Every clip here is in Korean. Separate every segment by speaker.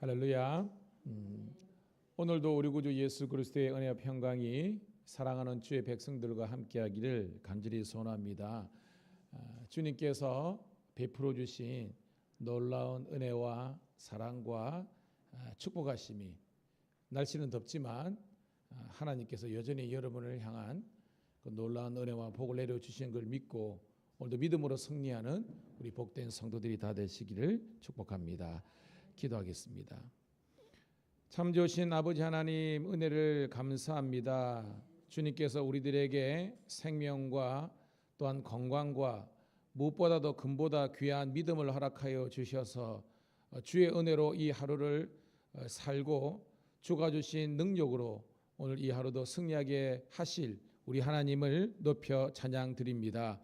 Speaker 1: 할렐루야. 오늘도 우리 구주 예수 그리스도의 은혜와 평강이 사랑하는 주의 백성들과 함께하기를 간절히 소원합니다. 주님께서 베풀어 주신 놀라운 은혜와 사랑과 축복하심이, 날씨는 덥지만 하나님께서 여전히 여러분을 향한 그 놀라운 은혜와 복을 내려주시는 걸 믿고 오늘도 믿음으로 승리하는 우리 복된 성도들이 다 되시기를 축복합니다. 기도하겠습니다. 참 좋으신 아버지 하나님, 은혜를 감사합니다. 주님께서 우리들에게 생명과 또한 건강과 무엇보다도 금보다 귀한 믿음을 허락하여 주셔서 주의 은혜로 이 하루를 살고 주가 주신 능력으로 오늘 이 하루도 승리하게 하실 우리 하나님을 높여 찬양 드립니다.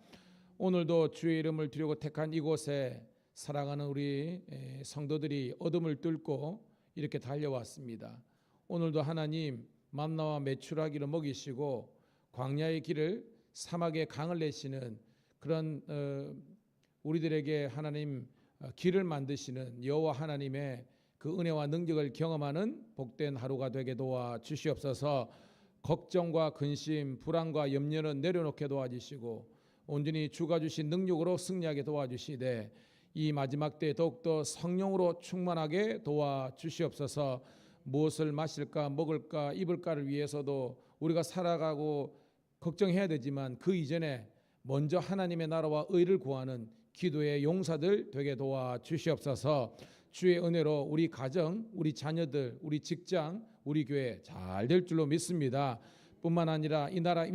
Speaker 1: 오늘도 주의 이름을 드리고 택한 이곳에 사랑하는 우리 성도들이 어둠을 뚫고 이렇게 달려왔습니다. 오늘도 하나님 만나와 메추라기를 먹이시고 광야의 길을 사막의 강을 내시는 그런 우리들에게 하나님 길을 만드시는 여호와 하나님의 그 은혜와 능력을 경험하는 복된 하루가 되게 도와 주시옵소서. 걱정과 근심, 불안과 염려는 내려놓게 도와주시고 온전히 주가 주신 능력으로 승리하게 도와주시되 이 마지막 때에 더욱더 성령으로 충만하게 도와주시옵소서. 무엇을 마실까 먹을까 입을까를 위해서도 우리가 살아가고 걱정해야 되지만 그 이전에 먼저 하나님의 나라와 의를 구하는 기도의 용사들 되게 도와주시옵소서. 주의 은혜로 우리 가정, 우리 자녀들, 우리 직장, 우리 교회 잘 될 줄로 믿습니다. 뿐만 아니라 이 나라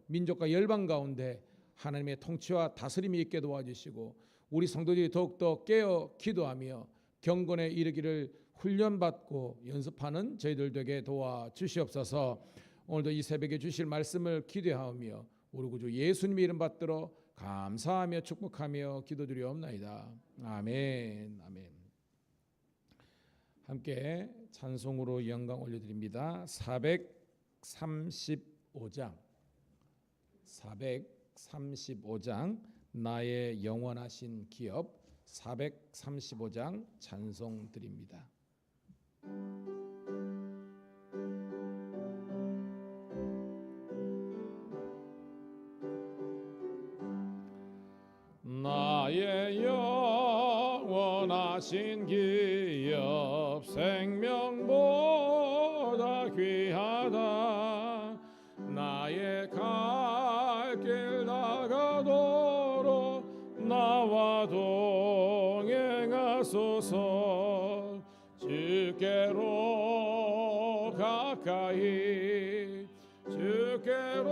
Speaker 1: 민족과 열방 가운데 하나님의 통치와 다스림이 있게 도와주시고 우리 성도들이 더욱더 깨어 기도하며 경건에 이르기를 훈련받고 연습하는 저희들 되게 도와주시옵소서. 오늘도 이 새벽에 주실 말씀을 기대하며 우리 구주 예수님의 이름 받들어 감사하며 축복하며 기도드리옵나이다. 아멘. 아멘. 함께 찬송으로 영광 올려드립니다. 435장 나의 영원하신 기업 435장 찬송 드립니다. 나의 영원하신 기업 생명보다 귀하다. 나의 갈 길 나가도록 나와 동행하소서. 주께로 가까이 주께로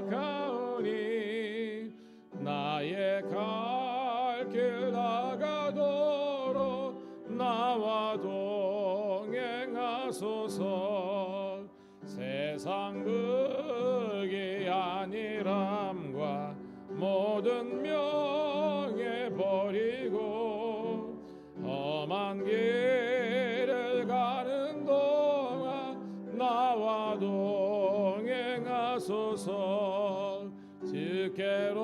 Speaker 1: 가오니 나의 갈 길 나가도록 나와 동행하소서. 세상 극이 아니람과 모든 명예 버리고 험한 길을 가는 동안 나와 동행하소서. 주께로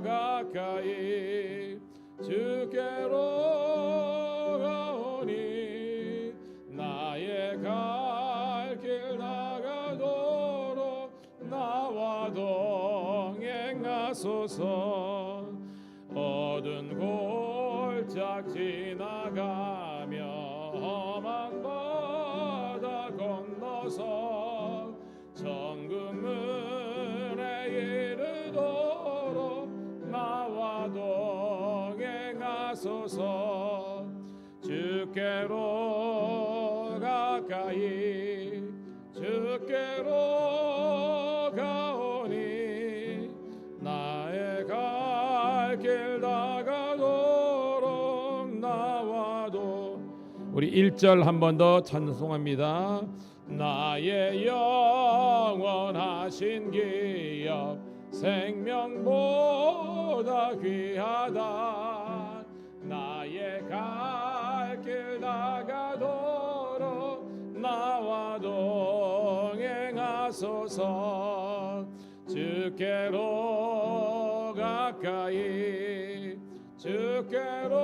Speaker 1: 가까이 주께로 가오니 나의 갈 길 나가도록 나와 동행하소서. 어두운 골짝 지나가며 험한 바다 건너서 천국 문에 이르도록 나와 동행하소서. 주께로 가까이 주께로 가오니 나의 갈 길 나가도록 나와도. 우리 1절 한 번 더 찬송합니다. 나의 영원하신 기업 생명보다 귀하다. 나의 갈 길 나가도록 나와 동행하소서. 주께로 가까이 주께로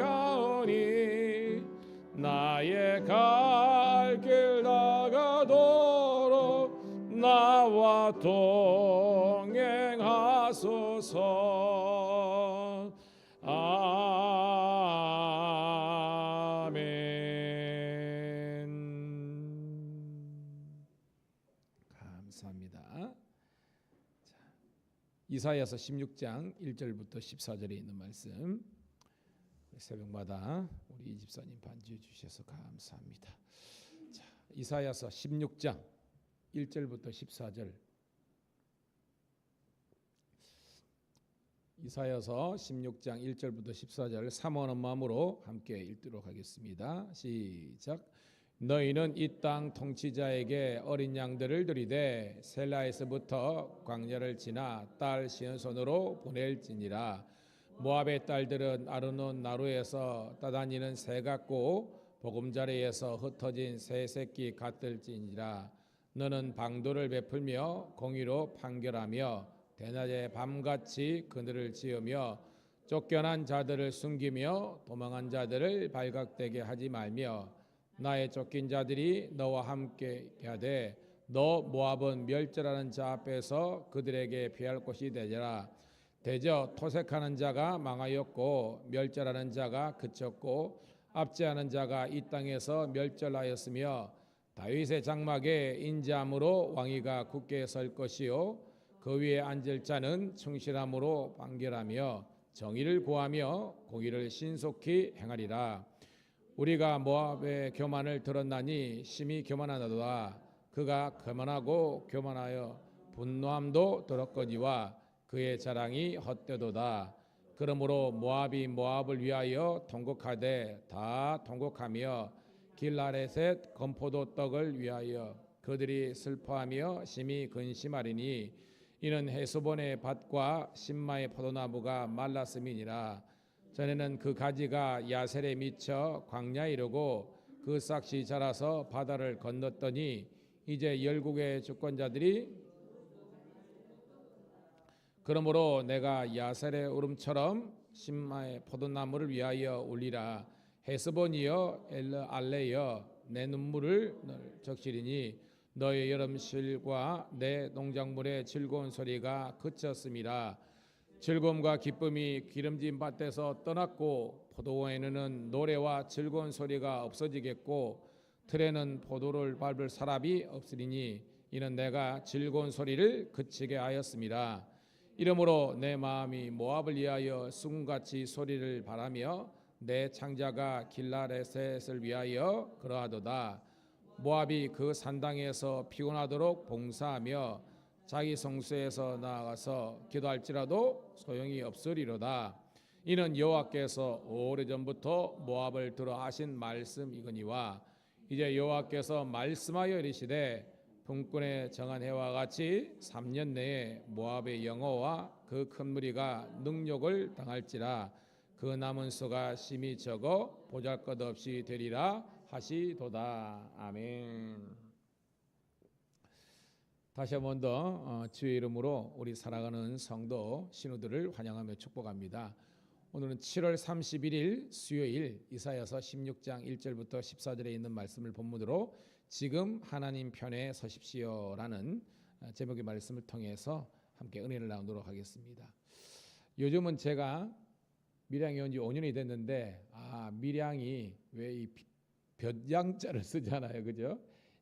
Speaker 1: 가오니 나의 갈 길 다가도록 나와 동행하소서. 감사합니다. 이사야서 16장 1절부터 14절에 있는 말씀, 새벽마다 우리 이 집사님 반주해 주셔서 감사합니다. 자, 이사야서 16장 1절부터 14절. 이사야서 16장 1절부터 14절 사모하는 마음으로 함께 읽도록 하겠습니다. 시작. 너희는 이 땅 통치자에게 어린 양들을 드리되 셀라에서부터 광야를 지나 딸 시온손으로 보낼지니라. 모압의 딸들은 아르논 나루에서 따다니는 새 같고 보금자리에서 흩어진 새 새끼 같을지니라. 너는 방도를 베풀며 공의로 판결하며 대낮에 밤같이 그늘을 지으며 쫓겨난 자들을 숨기며 도망한 자들을 발각되게 하지 말며 나의 쫓긴 자들이 너와 함께 하되 너 모압은 멸절하는 자 앞에서 그들에게 피할 곳이 되리라. 대저 토색하는 자가 망하였고 멸절하는 자가 그쳤고 압제하는 자가 이 땅에서 멸절하였으며 다윗의 장막에 인자함으로 왕위가 굳게 설 것이요 그 위에 앉을 자는 충실함으로 판결하며 정의를 구하며 공의를 신속히 행하리라. 우리가 모압의 교만을 들었나니 심히 교만하도다. 그가 교만하고 교만하여 분노함도 들었거니와 그의 자랑이 헛되도다. 그러므로 모압이 모압을 위하여 통곡하되 다 통곡하며 길라레셋 건포도 떡을 위하여 그들이 슬퍼하며 심히 근심하리니 이는 헤스본의 밭과 신마의 포도나무가 말랐음이니라. 전에는 그 가지가 야셀에 미쳐 광야에 이르고 그 싹이 자라서 바다를 건넜더니 이제 열국의 주권자들이 그러므로 내가 야셀의 울음처럼 신마의 포도나무를 위하여 울리라. 헤스본이여 엘르알레여 내 눈물을 적시리니 너의 여름실과 내 농작물의 즐거운 소리가 그쳤음이라. 즐거움과 기쁨이 기름진 밭에서 떠났고 포도원에는 노래와 즐거운 소리가 없어지겠고 틀에는 포도를 밟을 사람이 없으리니 이는 내가 즐거운 소리를 그치게 하였음이라. 이러므로 내 마음이 모압을 위하여 수금같이 소리를 바라며 내 창자가 길라레셋을 위하여 그러하도다. 모압이 그 산당에서 피곤하도록 봉사하며 자기 성소에서 나아가서 기도할지라도 소용이 없으리로다. 이는 여호와께서 오래전부터 모압을 들어 하신 말씀이거니와 이제 여호와께서 말씀하여 이르시되 품꾼의 정한 해와 같이 3년 내에 모압의 영어와 그 큰 무리가 능욕을 당할지라. 그 남은 수가 심히 적어 보잘것없이 되리라 하시도다. 아멘. 다시 한 번 더 주의 이름으로 우리 사랑하는 성도 신우들을 환영하며 축복합니다. 오늘은 7월 31일 수요일 이사야서 16장 1절부터 14절에 있는 말씀을 본문으로 지금 하나님 편에 서십시오라는 제목의 말씀을 통해서 함께 은혜를 나누도록 하겠습니다. 요즘은 제가 밀양에 온 지 5년이 됐는데 밀양이 왜 이 볕양자를 쓰잖아요, 그죠?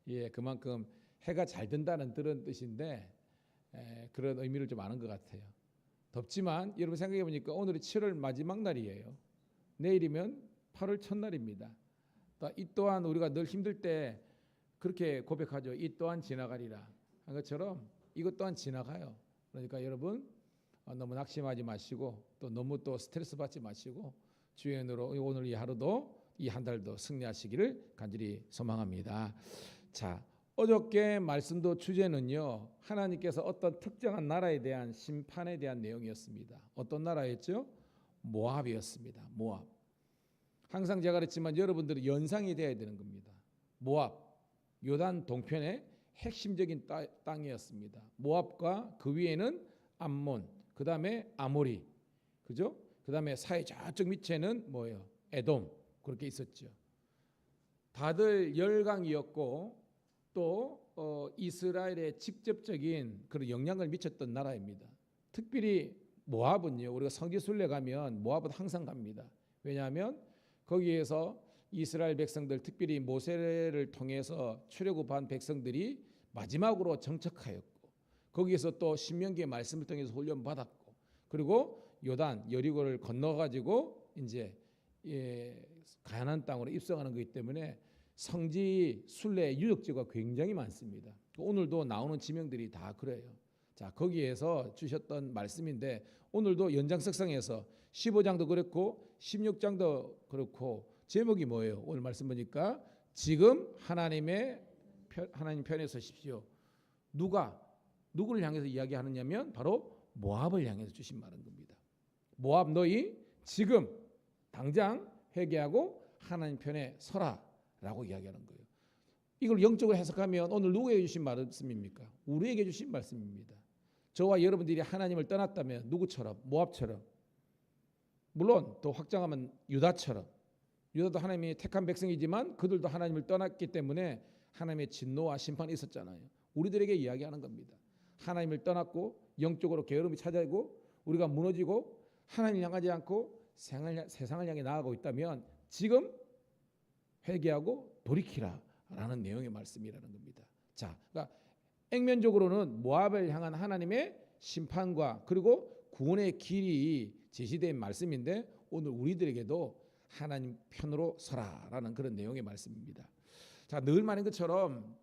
Speaker 1: 예, 그만큼 해가 잘 든다는 그런 뜻인데 그런 의미를 좀 아는 것 같아요. 덥지만 여러분 생각해 보니까 오늘이 7월 마지막 날이에요. 내일이면 8월 첫날입니다. 이 또한 우리가 늘 힘들 때 그렇게 고백하죠. 이 또한 지나가리라 한 것처럼 이것 또한 지나가요. 그러니까 여러분 너무 낙심하지 마시고 또 너무 또 스트레스 받지 마시고 주의 은혜로 오늘 이 하루도 이 한 달도 승리하시기를 간절히 소망합니다. 자, 어저께 말씀도 주제는요, 하나님께서 어떤 특정한 나라에 대한 심판에 대한 내용이었습니다. 어떤 나라였죠? 모압이었습니다. 모압. 항상 제가 그랬지만 여러분들은 연상이 되어야 되는 겁니다. 모압, 요단 동편의 핵심적인 땅이었습니다. 모압과 그 위에는 암몬, 그 다음에 아모리, 그죠? 그 다음에 사해 저쪽 밑에는 뭐예요? 에돔 그렇게 있었죠. 다들 열강이었고 또 이스라엘에 직접적인 그런 영향을 미쳤던 나라입니다. 특별히 모압은요. 우리가 성지순례 가면 모압은 항상 갑니다. 왜냐하면 거기에서 이스라엘 백성들 특별히 모세를 통해서 출애굽한 백성들이 마지막으로 정착하였고 거기에서 또 신명기의 말씀을 통해서 훈련 받았고 그리고 요단 여리고를 건너 가지고 이제 가나안 땅으로 입성하는 것이기 때문에 성지 순례 유적지가 굉장히 많습니다. 오늘도 나오는 지명들이 다 그래요. 자, 거기에서 주셨던 말씀인데 오늘도 연장석상에서 15장도 그렇고 16장도 그렇고 제목이 뭐예요? 오늘 말씀 보니까 지금 하나님 편에 서십시오. 누구를 향해서 이야기하느냐면 바로 모압을 향해서 주신 말인 겁니다. 모압 너희 지금 당장 회개하고 하나님 편에 서라라고 이야기하는 거예요. 이걸 영적으로 해석하면 오늘 누구에게 주신 말씀입니까? 우리에게 주신 말씀입니다. 저와 여러분들이 하나님을 떠났다면 누구처럼? 모압처럼. 물론 또 확장하면 유다처럼. 유다도 하나님이 택한 백성이지만 그들도 하나님을 떠났기 때문에 하나님의 진노와 심판이 있었잖아요. 우리들에게 이야기하는 겁니다. 하나님을 떠났고 영적으로 게으름이 찾아오고 우리가 무너지고 하나님을 향하지 않고 세상을 향해 나아가고 있다면 지금 회개하고 돌이키라라는 내용의 말씀이라는 겁니다. 자, 그러니까 액면적으로는 모압을 향한 하나님의 심판과 그리고 구원의 길이 제시된 말씀인데 오늘 우리들에게도 하나님 편으로 서라라는 그런 내용의 말씀입니다. 자, 늘 말인 것처럼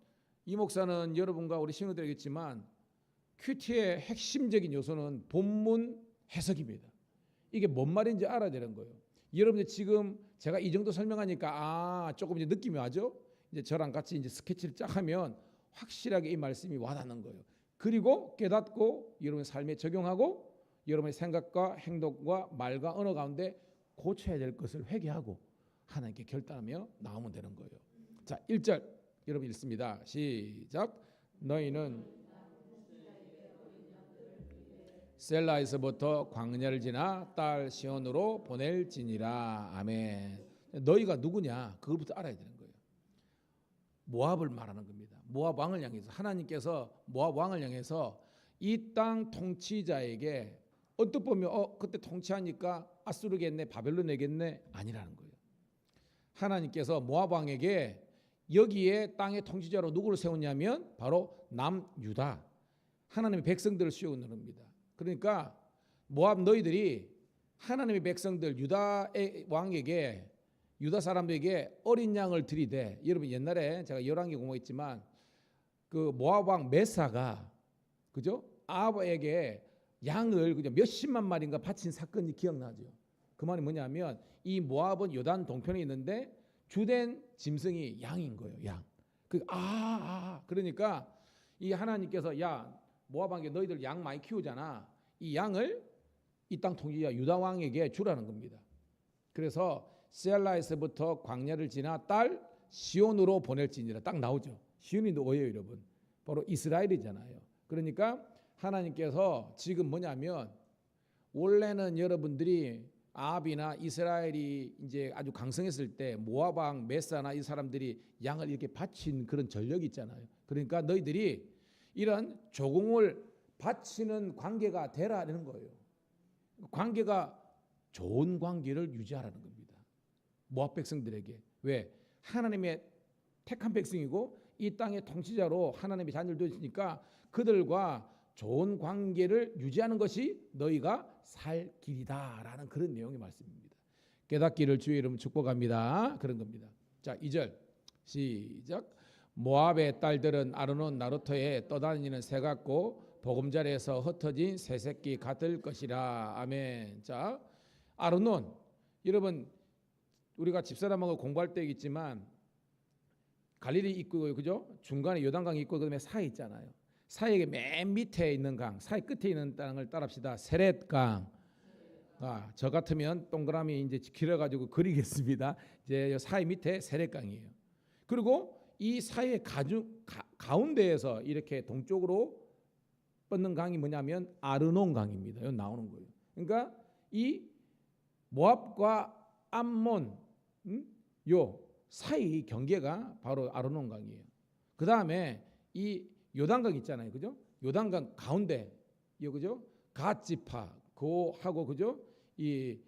Speaker 1: 이 목사는 여러분과 우리 신우들에게 있지만 큐티의 핵심적인 요소는 본문 해석입니다. 이게 뭔 말인지 알아야 되는 거예요. 여러분들 지금 제가 이 정도 설명하니까 조금 이제 느낌이 와죠? 이제 저랑 같이 이제 스케치를 쫙 하면 확실하게 이 말씀이 와닿는 거예요. 그리고 깨닫고 여러분의 삶에 적용하고 여러분의 생각과 행동과 말과 언어 가운데 고쳐야 될 것을 회개하고 하나님께 결단하며 나오면 되는 거예요. 자, 1절 여러분 읽습니다. 시작. 너희는 셀라에서부터 광야를 지나 딸 시온으로 보낼지니라. 아멘. 너희가 누구냐? 그것부터 알아야 되는 거예요. 모압을 말하는 겁니다. 모압 왕을 향해서 하나님께서 모압 왕을 향해서 이 땅 통치자에게 어떻게 보면 그때 통치하니까 아수르겠네, 바벨론이겠네 아니라는 거예요. 하나님께서 모압 왕에게 여기에 땅의 통치자로 누구를 세웠냐면 바로 남유다 하나님의 백성들을 세우는 겁니다. 그러니까 모압 너희들이 하나님의 백성들 유다의 왕에게 유다 사람들에게 어린 양을 드리되 여러분 옛날에 제가 열왕기 공부했지만 그 모압 왕 메사가 그죠? 아합에게 양을 그죠? 몇십만 마리인가 바친 사건이 기억나죠. 그 말이 뭐냐면 이 모압은 요단 동편에 있는데 주된 짐승이 양인 거예요. 양. 그러니까 이 하나님께서 야 모압 왕에게 너희들 양 많이 키우잖아. 이 양을 이 땅 통치자 유다 왕에게 주라는 겁니다. 그래서 셀라에서부터 광야를 지나 딸 시온으로 보낼지니라 딱 나오죠. 시온이 뭐예요, 여러분? 바로 이스라엘이잖아요. 그러니까 하나님께서 지금 뭐냐면 원래는 여러분들이 아합이나 이스라엘이 이제 아주 강성했을 때 모압 왕 메사나 이 사람들이 양을 이렇게 바친 그런 전력이 있잖아요. 그러니까 너희들이 이런 조공을 바치는 관계가 되라는 거예요. 관계가 좋은 관계를 유지하라는 겁니다. 모압 백성들에게. 왜? 하나님의 택한 백성이고 이 땅의 통치자로 하나님의 자녀를 두었으니까 그들과 좋은 관계를 유지하는 것이 너희가 살 길이다라는 그런 내용의 말씀입니다. 깨닫기를 주의 이름 축복합니다. 그런 겁니다. 자, 2절 시작. 모압의 딸들은 아르논 나루토에 떠다니는 새 같고 보금자리에서 흩어진 새 새끼 같을 것이라. 아멘. 자, 아르논 여러분 우리가 집사람하고 공부할 때 있지만 갈릴리 있고 그죠? 중간에 요단강이 있고 그다음에 사이 있잖아요. 사이에 맨 밑에 있는 강, 사이 끝에 있는 땅을 따릅시다. 세렛강. 저 같으면 동그라미 이제 길어가지고 그리겠습니다. 이제 사이 밑에 세렛강이에요. 그리고 이 사이의 가운데에서 이렇게 동쪽으로 뻗는 강이 뭐냐면 아르논 강입니다. 여기 나오는 거예요. 그러니까 이 모압과 암몬 요 사이 경계가 바로 아르논강이에요. 그 다음에 이 요단강 있잖아요, 그죠? 요단강 가운데 요 그죠? 갓지파 고하고 그죠? 이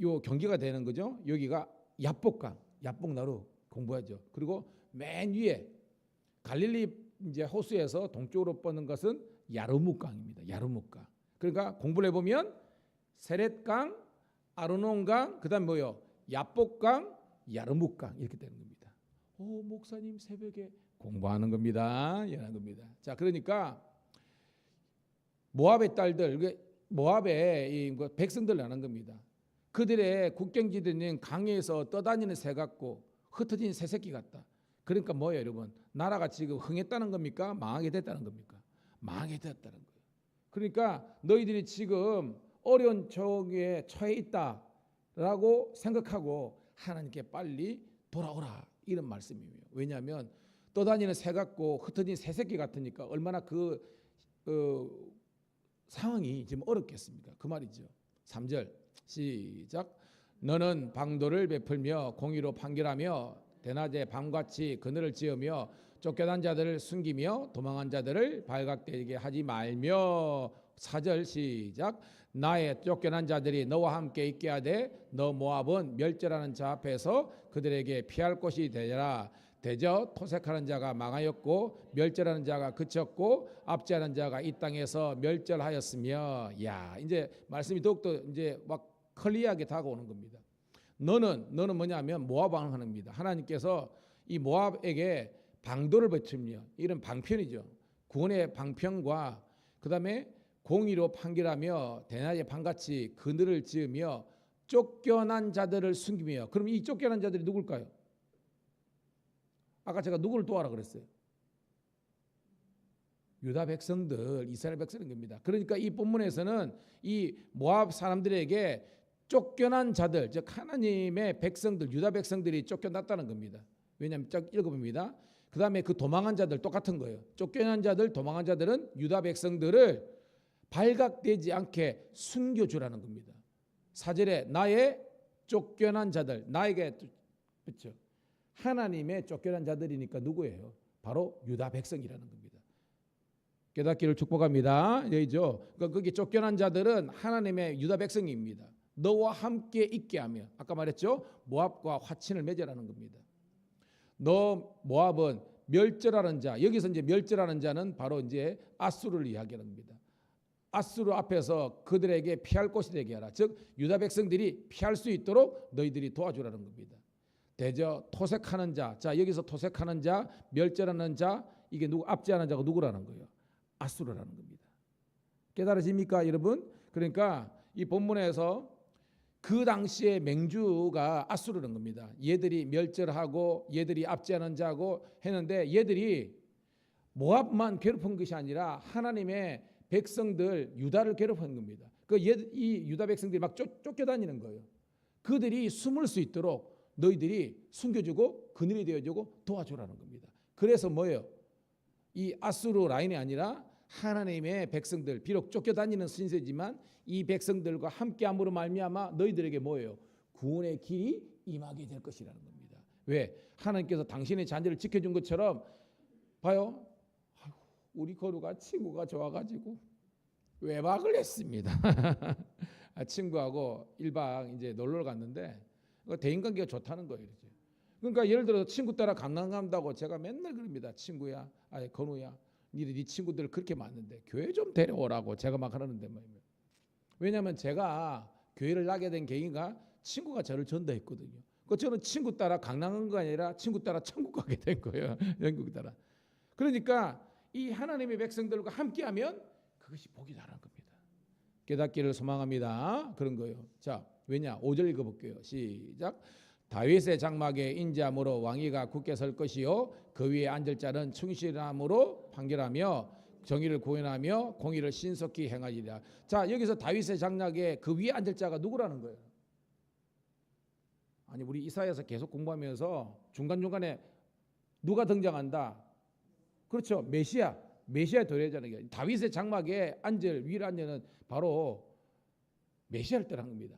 Speaker 1: 요 경계가 되는 거죠. 여기가 야복강, 야복나루 공부하죠. 그리고 맨 위에 갈릴리 이제 호수에서 동쪽으로 뻗는 것은 야르묵강입니다. 야르묵강. 그러니까 공부를 해보면 세렛강, 아르논강, 그다음 뭐요? 야복강, 야르묵강 이렇게 되는 겁니다. 오, 목사님 새벽에 공부하는 겁니다. 이런 겁니다. 자, 그러니까 모압의 딸들, 모압의 이 백성들 나는 겁니다. 그들의 국경지대는 강에서 떠다니는 새 같고 흩어진 새새끼 같다. 그러니까 뭐예요, 여러분? 나라가 지금 흥했다는 겁니까? 망하게 됐다는 겁니까? 망하게 됐다는 거예요. 그러니까 너희들이 지금 어려운 적에 처해 있다라고 생각하고 하나님께 빨리 돌아오라 이런 말씀이에요. 왜냐하면 떠다니는 새 같고 흩어진 새새끼 같으니까 얼마나 그 상황이 지금 어렵겠습니까? 그 말이죠. 3절 시작. 너는 방도를 베풀며 공의로 판결하며 대낮에 밤같이 그늘을 지으며 쫓겨난 자들을 숨기며 도망한 자들을 발각되게 하지 말며 4절 시작. 나의 쫓겨난 자들이 너와 함께 있게 하되 너 모압은 멸절하는 자 앞에서 그들에게 피할 곳이 되리라. 대저 토색하는 자가 망하였고 멸절하는 자가 그쳤고 압제하는 자가 이 땅에서 멸절하였으며. 야, 이제 말씀이 더욱더 이제 막 클리어하게 다가오는 겁니다. 너는 뭐냐면 모압 왕을 하는 겁니다. 하나님께서 이 모압에게 방도를 베풀며 이런 방편이죠. 구원의 방편과 그다음에 공의로 판결하며 대낮에 밤같이 그늘을 지으며 쫓겨난 자들을 숨기며. 그럼 이 쫓겨난 자들이 누굴까요? 아까 제가 누구를 도와라 그랬어요? 유다 백성들, 이스라엘 백성인 겁니다. 그러니까 이 본문에서는 이 모압 사람들에게 쫓겨난 자들, 즉 하나님의 백성들, 유다 백성들이 쫓겨났다는 겁니다. 왜냐하면 쭉 읽어봅니다. 그 다음에 그 도망한 자들 똑같은 거예요. 쫓겨난 자들, 도망한 자들은 유다 백성들을 발각되지 않게 숨겨주라는 겁니다. 4절에 나의 쫓겨난 자들, 나에게 그렇죠. 하나님의 쫓겨난 자들이니까 누구예요? 바로 유다 백성이라는 겁니다. 깨닫기를 축복합니다. 여기죠. 그러니까 거기 쫓겨난 자들은 하나님의 유다 백성입니다. 너와 함께 있게 하며, 아까 말했죠. 모압과 화친을 맺으라는 겁니다. 너 모압은 멸절하는 자, 여기서 이제 멸절하는 자는 바로 이제 아수르를 이야기하는 겁니다. 아수르 앞에서 그들에게 피할 곳이 되게 하라. 즉 유다 백성들이 피할 수 있도록 너희들이 도와주라는 겁니다. 대저 토색하는 자, 자 여기서 토색하는 자, 멸절하는 자, 이게 누구 압제하는 자가 누구라는 거예요? 아수르라는 겁니다. 깨달으십니까, 여러분? 그러니까 이 본문에서 그 당시의 맹주가 아수르라는 겁니다. 얘들이 멸절하고 얘들이 압제하는 자고 했는데 얘들이 모압만 괴롭힌 것이 아니라 하나님의 백성들 유다를 괴롭힌 겁니다. 이 유다 백성들이 막 쫓겨다니는 거예요. 그들이 숨을 수 있도록 너희들이 숨겨주고 그늘이 되어주고 도와주라는 겁니다. 그래서 뭐예요? 이 아수르 라인이 아니라 하나님의 백성들, 비록 쫓겨다니는 신세지만 이 백성들과 함께함으로 말미암아 너희들에게 뭐예요? 구원의 길이 임하게 될 것이라는 겁니다. 왜? 하나님께서 당신의 자녀를 지켜준 것처럼 봐요. 우리 거루가 친구가 좋아가지고 외박을 했습니다. 친구하고 1박 이제 놀러 갔는데 대인관계가 좋다는 거예요. 그러니까 예를 들어서 친구 따라 강남 간다고 제가 맨날 그럽니다. 친구야, 아니 건우야, 네 친구들 그렇게 많은데 교회 좀 데려오라고 제가 막 하는데 말이에요. 왜냐하면 제가 교회를 나게 된 계기가 친구가 저를 전도했거든요. 그 저는 친구 따라 강남 간 거 아니라 친구 따라 천국 가게 된 거예요. 영국 따라. 그러니까 이 하나님의 백성들과 함께하면 그것이 복이 다른 겁니다. 깨닫기를 소망합니다. 그런 거예요. 자, 왜냐? 5절 읽어볼게요. 시작. 다윗의 장막에 인자함으로 왕위가 굳게 설 것이요 그 위에 앉을 자는 충실함으로 판결하며 정의를 구현하며 공의를 신속히 행하리라. 자, 여기서 다윗의 장막에 그 위에 앉을 자가 누구라는 거예요? 아니 우리 이사야서 계속 공부하면서 중간중간에 누가 등장한다? 그렇죠. 메시아 도래자는 게 다윗의 장막에 앉을 위를 앉는 바로 메시아를 뜻한 겁니다.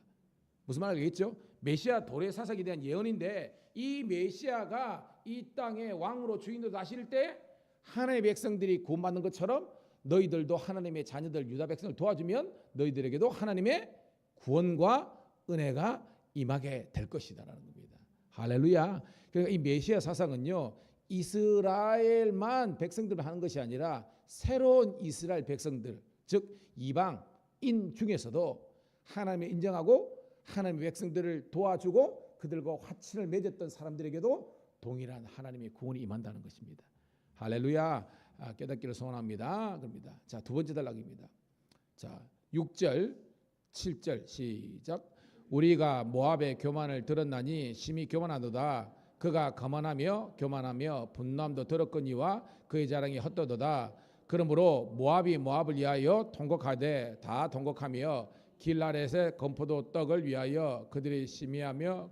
Speaker 1: 무슨 말 알겠죠? 메시아 도래 사사기에 대한 예언인데 이 메시아가 이 땅의 왕으로 주인으로 다실 때 하나님의 백성들이 구원받는 것처럼 너희들도 하나님의 자녀들 유다 백성을 도와주면 너희들에게도 하나님의 구원과 은혜가 임하게 될 것이다라는 겁니다. 할렐루야. 그러니까 이 메시아 사상은요, 이스라엘만 백성들을 하는 것이 아니라 새로운 이스라엘 백성들, 즉 이방인 중에서도 하나님을 인정하고 하나님의 백성들을 도와주고 그들과 화친을 맺었던 사람들에게도 동일한 하나님의 구원이 임한다는 것입니다. 할렐루야. 깨닫기를 소원합니다. 그럽니다. 자, 두 번째 단락입니다. 자, 6절 7절 시작. 우리가 모압의 교만을 들었나니 심히 교만하도다. 그가 거만하며 교만하며 분노함도 들었거니와 그의 자랑이 헛되도다. 그러므로 모압이 모압을 위하여 통곡하되 다 통곡하며 길라렛의 건포도 떡을 위하여 그들이 심히하며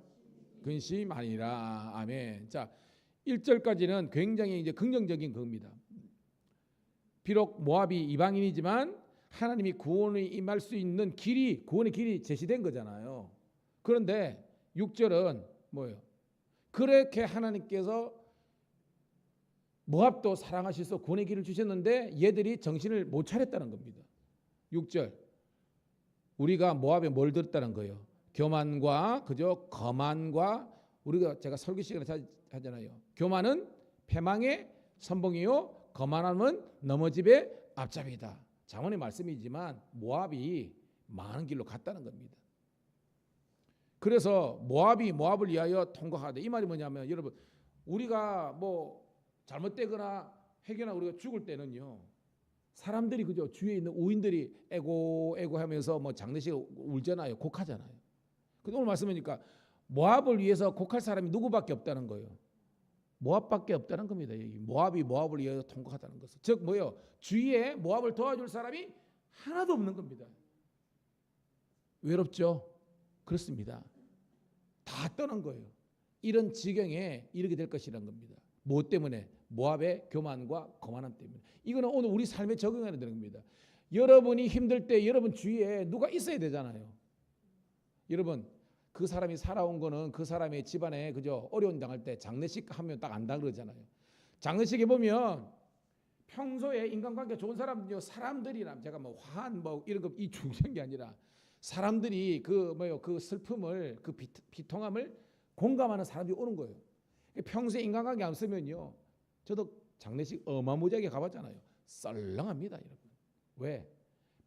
Speaker 1: 근심하니라. 아멘. 자, 1절까지는 굉장히 이제 긍정적인 겁니다. 비록 모압이 이방인이지만 하나님이 구원이 임할 수 있는 길이, 구원의 길이 제시된 거잖아요. 그런데 6절은 뭐예요? 그렇게 하나님께서 모압도 사랑하셔서 구원의 길을 주셨는데 얘들이 정신을 못 차렸다는 겁니다. 6절. 우리가 모압에 뭘 들었다는 거예요? 교만과 그저 거만과, 우리가 제가 설교 시간에 하잖아요. 교만은 패망의 선봉이요 거만함은 넘어집의 앞잡이다. 잠언의 말씀이지만 모압이 많은 길로 갔다는 겁니다. 그래서 모압이 모압을 위하여 통곡하되, 이 말이 뭐냐면 여러분, 우리가 뭐 잘못되거나 회개나 우리가 죽을 때는요, 사람들이 그저 주위에 있는 우인들이 에고 하면서 뭐 장례식 울잖아요. 곡하잖아요. 근데 오늘 말씀이니까 모압을 위해서 곡할 사람이 누구밖에 없다는 거예요. 모압밖에 없다는 겁니다. 모압이 모압을 위해서 통곡하다는 것은, 즉 뭐요? 주위에 모압을 도와줄 사람이 하나도 없는 겁니다. 외롭죠? 그렇습니다. 다 떠난 거예요. 이런 지경에 이르게 될 것이라는 겁니다. 무엇 때문에? 모압의 교만과 거만함 때문에. 이거는 오늘 우리 삶에 적용해야 되는 겁니다. 여러분이 힘들 때 여러분 주위에 누가 있어야 되잖아요. 여러분, 그 사람이 살아온 거는 그 사람의 집안에 그저 어려운 당할 때 장례식 하면 딱 안다 그러잖아요. 장례식에 보면 평소에 인간관계 좋은 사람들이나 제가 뭐 화한 뭐 이런 거 이 중요한 게 아니라 사람들이 그 슬픔을, 그 비통함을 공감하는 사람들이 오는 거예요. 평소에 인간관계 안 쓰면요, 저도 장례식 어마무지하게 가봤잖아요. 썰렁합니다, 여러분. 왜?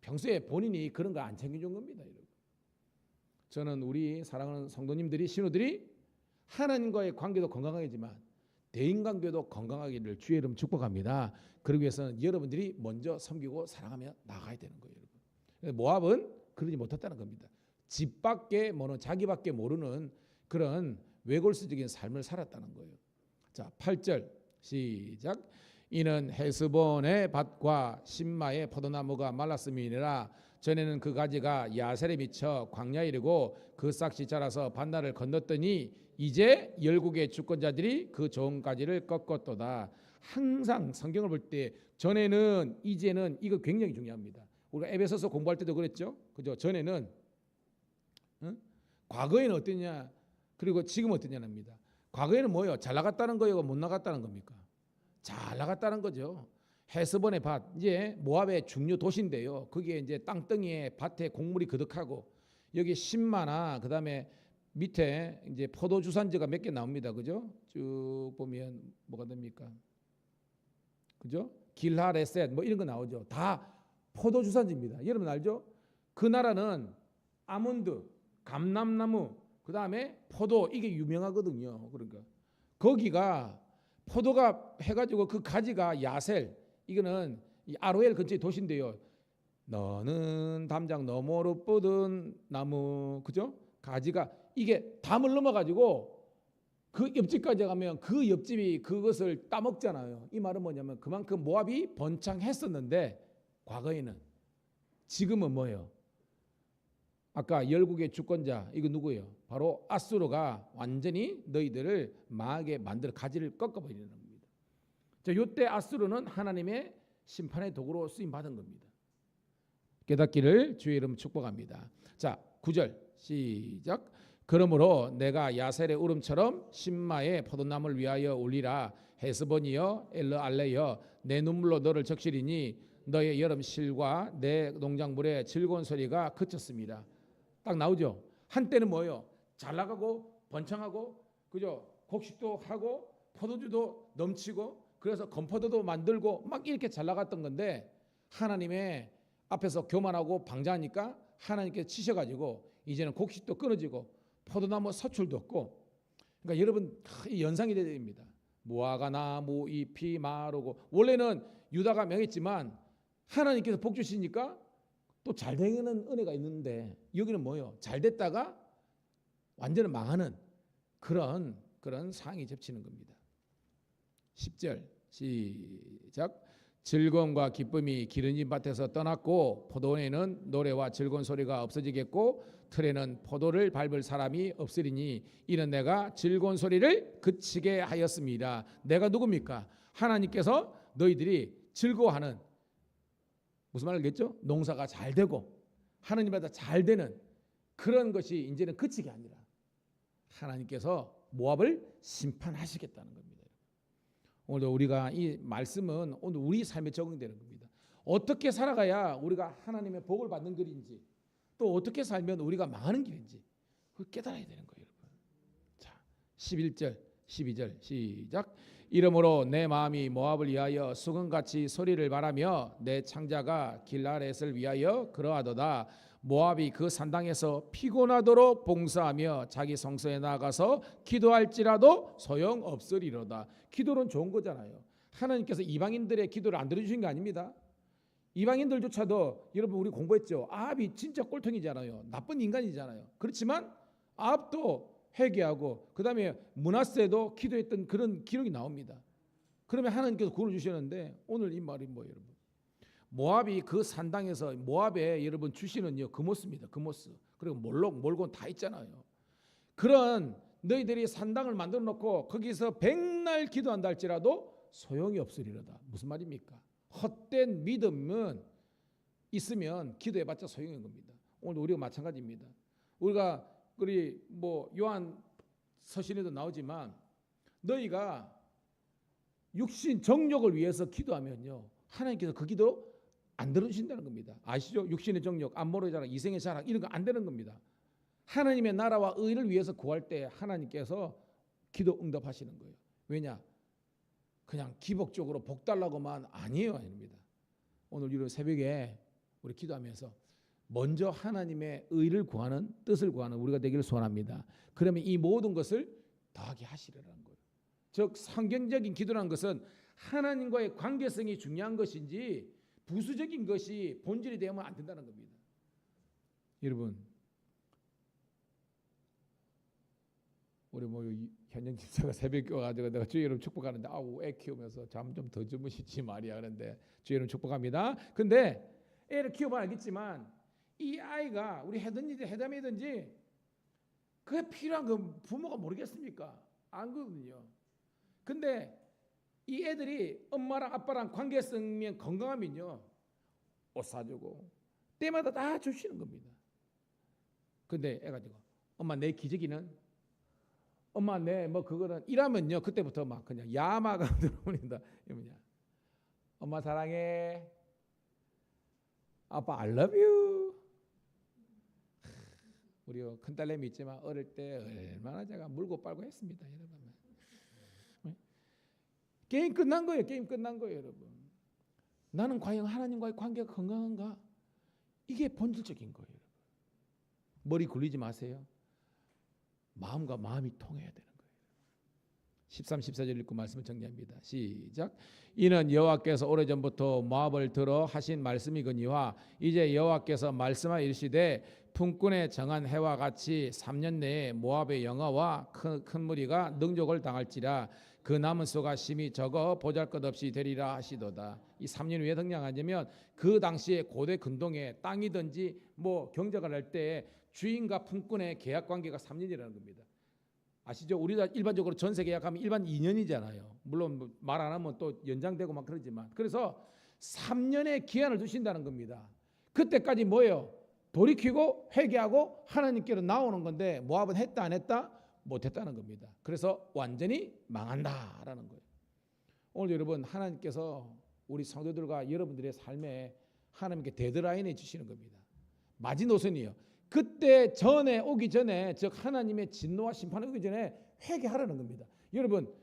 Speaker 1: 평소에 본인이 그런 거 안 챙겨준 겁니다, 여러분. 저는 우리 사랑하는 성도님들이, 신우들이 하나님과의 관계도 건강하겠지만 대인관계도 건강하기를 주의 이름 축복합니다. 그러기 위해서는 여러분들이 먼저 섬기고 사랑하며 나가야 되는 거예요, 여러분. 모압은 그러지 못했다는 겁니다. 집 밖에 모르는, 자기밖에 모르는 그런 외골수적인 삶을 살았다는 거예요. 자, 8절 시작. 이는 헤스본의 밭과 신마의 포도나무가 말랐음이니라. 전에는 그 가지가 야셀에 미쳐 광야에 이르고 그 싹이 자라서 반나를 건넜더니 이제 열국의 주권자들이 그 좋은 가지를 꺾었도다. 항상 성경을 볼 때 전에는, 이제는, 이거 굉장히 중요합니다. 우리가 에베소서 공부할 때도 그랬죠. 그죠? 전에는, 과거에는 어땠냐, 그리고 지금 어땠냐입니다. 과거에는 뭐예요? 잘 나갔다는 거예요? 못 나갔다는 겁니까? 잘 나갔다는 거죠. 헤스본의 밭, 이제 모압의 중요 도시인데요. 거기에 이제 땅덩이에 밭에 곡물이 그득하고 여기 신마나 그다음에 밑에 이제 포도 주산지가 몇 개 나옵니다. 그죠? 쭉 보면 뭐가 됩니까? 그죠? 길하레셋 뭐 이런 거 나오죠. 다 포도 주산지입니다. 여러분 알죠? 그 나라는 아몬드, 감람나무, 그다음에 포도, 이게 유명하거든요. 그러니까 거기가 포도가 해가지고 그 가지가 야셀, 이거는 이 아로엘 근처의 도시인데요. 너는 담장 너머로 뻗은 나무, 그죠? 가지가 이게 담을 넘어가지고 그 옆집까지 가면 그 옆집이 그것을 따먹잖아요. 이 말은 뭐냐면 그만큼 모압이 번창했었는데 과거에는, 지금은 뭐예요? 아까 열국의 주권자, 이거 누구예요? 바로 아수르가 완전히 너희들을 망하게 만들어 가지를 꺾어버리는 겁니다. 자, 이때 아수르는 하나님의 심판의 도구로 쓰임 받은 겁니다. 깨닫기를 주의 이름 축복합니다. 자, 9절 시작. 그러므로 내가 야셀의 울음처럼 신마의 포도나무를 위하여 울리라. 헤스본이여 엘르알레여 내 눈물로 너를 적시리니 너의 여름 실과 내 농작물의 즐거운 소리가 그쳤습니다. 딱 나오죠. 한때는 뭐예요? 잘 나가고 번창하고 그죠? 곡식도 하고 포도주도 넘치고 그래서 건포도도 만들고 막 이렇게 잘 나갔던 건데 하나님의 앞에서 교만하고 방자하니까 하나님께 치셔가지고 이제는 곡식도 끊어지고 포도나무 서출도 없고 그러니까 여러분 이 연상이 되야 됩니다. 무화과 나무 잎이 마르고 원래는 유다가 명했지만 하나님께서 복 주시니까 또 잘 되는 은혜가 있는데 여기는 뭐예요? 잘 됐다가 완전히 망하는 그런 상황이 겹치는 겁니다. 10절 시작. 즐거움과 기쁨이 기름진 밭에서 떠났고 포도원에는 노래와 즐거운 소리가 없어지겠고 틀에는 포도를 밟을 사람이 없으리니 이는 내가 즐거운 소리를 그치게 하였습니다. 내가 누굽니까? 하나님께서 너희들이 즐거워하는 무슨 말 알겠죠? 농사가 잘 되고 하나님보다 잘 되는 그런 것이 이제는 그치게 아니라 하나님께서 모압을 심판하시겠다는 겁니다. 오늘도 우리가 이 말씀은 오늘 우리 삶에 적용되는 겁니다. 어떻게 살아가야 우리가 하나님의 복을 받는 길인지 또 어떻게 살면 우리가 망하는 길인지 그걸 깨달아야 되는 거예요. 여러분. 자, 11절 12절 시작. 이러므로 내 마음이 모압을 위하여 수금같이 소리를 말하며 내 창자가 길라렛을 위하여 그러하도다. 모압이 그 산당에서 피곤하도록 봉사하며 자기 성소에 나가서 기도할지라도 소용없으리로다. 기도는 좋은 거잖아요. 하나님께서 이방인들의 기도를 안 들어주신 게 아닙니다. 이방인들조차도 여러분 우리 공부했죠. 아합이 진짜 꼴통이잖아요. 나쁜 인간이잖아요. 그렇지만 아합도 회개하고 그 다음에 므낫세도 기도했던 그런 기록이 나옵니다. 그러면 하나님께서 구원을 주셨는데 오늘 이 말이 뭐예요 여러분? 모압이 그 산당에서 모압에 여러분 주시는요 그모스입니다. 그모스. 그리고 몰록 몰곤 다 있잖아요. 그런 너희들이 산당을 만들어 놓고 거기서 백날 기도한다 할지라도 소용이 없으리로다. 무슨 말입니까? 헛된 믿음은 있으면 기도해봤자 소용인 겁니다. 오늘 우리가 마찬가지입니다. 우리가 우리 요한 서신에도 나오지만 너희가 육신 정욕을 위해서 기도하면요 하나님께서 그 기도 안 들어주신다는 겁니다. 아시죠? 육신의 정욕, 안모로의 자랑, 이생의 자랑 이런 거 안 되는 겁니다. 하나님의 나라와 의를 위해서 구할 때 하나님께서 기도 응답하시는 거예요. 왜냐? 그냥 기복적으로 복 달라고만 아니에요. 아닙니다. 오늘 이런 새벽에 우리 기도하면서 먼저 하나님의 의를 구하는 뜻을 구하는 우리가 되기를 소원합니다. 그러면 이 모든 것을 더하게 하시리라는 거예요. 즉 성경적인 기도라는 것은 하나님과의 관계성이 중요한 것인지 부수적인 것이 본질이 되면 안 된다는 겁니다. 여러분 우리 현영 집사가 새벽에 와가지고 내가 주의 이름 축복하는데 애 키우면서 잠 좀 더 주무시지 말이야 그런데 주의 이름 축복합니다. 근데 애를 키워봐 알겠지만 이 아이가 우리 해든지 해담이든지 그게 필요한 그 부모가 모르겠습니까? 안거든요. 근데 이 애들이 엄마랑 아빠랑 관계성면 건강하면요 옷 사주고 때마다 다 주시는 겁니다. 근데 애가 지고 엄마 내 기저귀는 엄마 내 그거는 이러면요 그때부터 막 그냥 야마가 들어옵니다. 뭐냐 엄마 사랑해 아빠 I love you. 우리 큰딸내미 있지만 어릴 때 얼마나 제가 물고 빨고 했습니다. 여러분 게임 끝난 거예요. 게임 끝난 거예요. 여러분 나는 과연 하나님과의 관계가 건강한가? 이게 본질적인 거예요. 머리 굴리지 마세요. 마음과 마음이 통해야 되는 거예요. 13, 14절 읽고 말씀을 정리합니다. 시작. 이는 여호와께서 오래전부터 모압을 들어 하신 말씀이거니와 이제 여호와께서 말씀하 이르시되 품꾼에 정한 해와 같이 3년 내에 모압의 영화와 큰 무리가 능족을 당할지라 그 남은 수가 심히 적어 보잘것없이 되리라 하시도다. 이 3년 후에 등장하냐면 그 당시에 고대 근동에 땅이든지 경작을 할 때 주인과 품꾼의 계약 관계가 3년이라는 겁니다. 아시죠? 우리가 일반적으로 전세 계약하면 일반 2년이잖아요. 물론 말 안 하면 또 연장되고 막 그러지만 그래서 3년의 기한을 두신다는 겁니다. 그때까지 뭐예요? 돌이키고 회개하고 하나님께로 나오는 건데 모압은 했다 안 했다? 못했다는 겁니다. 그래서 완전히 망한다라는 거예요. 오늘 여러분 하나님께서 우리 성도들과 여러분들의 삶에 하나님께 데드라인을 주시는 겁니다. 마지노선이요. 그때 전에 오기 전에 즉 하나님의 진노와 심판이 오기 전에 회개하라는 겁니다. 여러분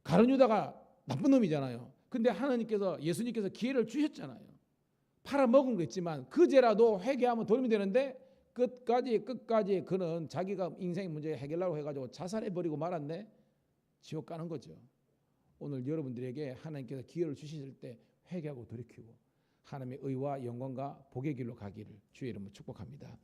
Speaker 1: 가룟 유다가 나쁜 놈이잖아요. 근데 하나님께서 예수님께서 기회를 주셨잖아요. 팔아먹은 거 있지만 그제라도 회개하면 도움이 되는데 끝까지 그는 자기가 인생 문제 해결하려고 해가지고 자살해버리고 말았네. 지옥 가는 거죠. 오늘 여러분들에게 하나님께서 기회를 주실 때 회개하고 돌이키고 하나님의 의와 영광과 복의 길로 가기를 주의 이름으로 축복합니다.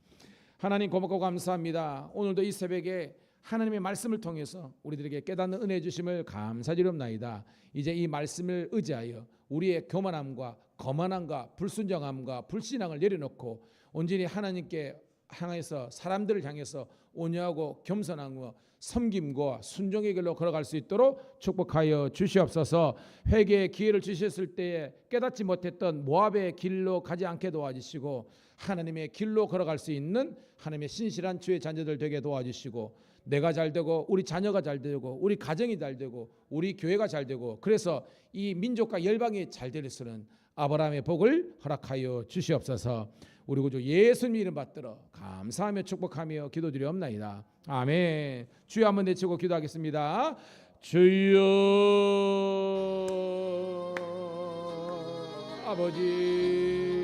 Speaker 1: 하나님 고맙고 감사합니다. 오늘도 이 새벽에 하나님의 말씀을 통해서 우리들에게 깨닫는 은혜 주심을 감사드리옵나이다. 이제 이 말씀을 의지하여 우리의 교만함과 거만함과 불순종함과 불신앙을 내려놓고 온전히 하나님께 향해서 사람들을 향해서 온유하고 겸손함과 섬김과 순종의 길로 걸어갈 수 있도록 축복하여 주시옵소서. 회개의 기회를 주셨을 때에 깨닫지 못했던 모압의 길로 가지 않게 도와주시고 하나님의 길로 걸어갈 수 있는 하나님의 신실한 주의 자녀들 되게 도와주시고 내가 잘 되고 우리 자녀가 잘 되고 우리 가정이 잘 되고 우리 교회가 잘 되고 그래서 이 민족과 열방이 잘 될 수는 아브라함의 복을 허락하여 주시옵소서. 우리 구주 예수님 이름 받들어 감사하며 축복하며 기도드리옵나이다. 아멘. 주여 한번 내치고 기도하겠습니다. 주여 아버지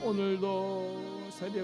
Speaker 1: 오늘도 새벽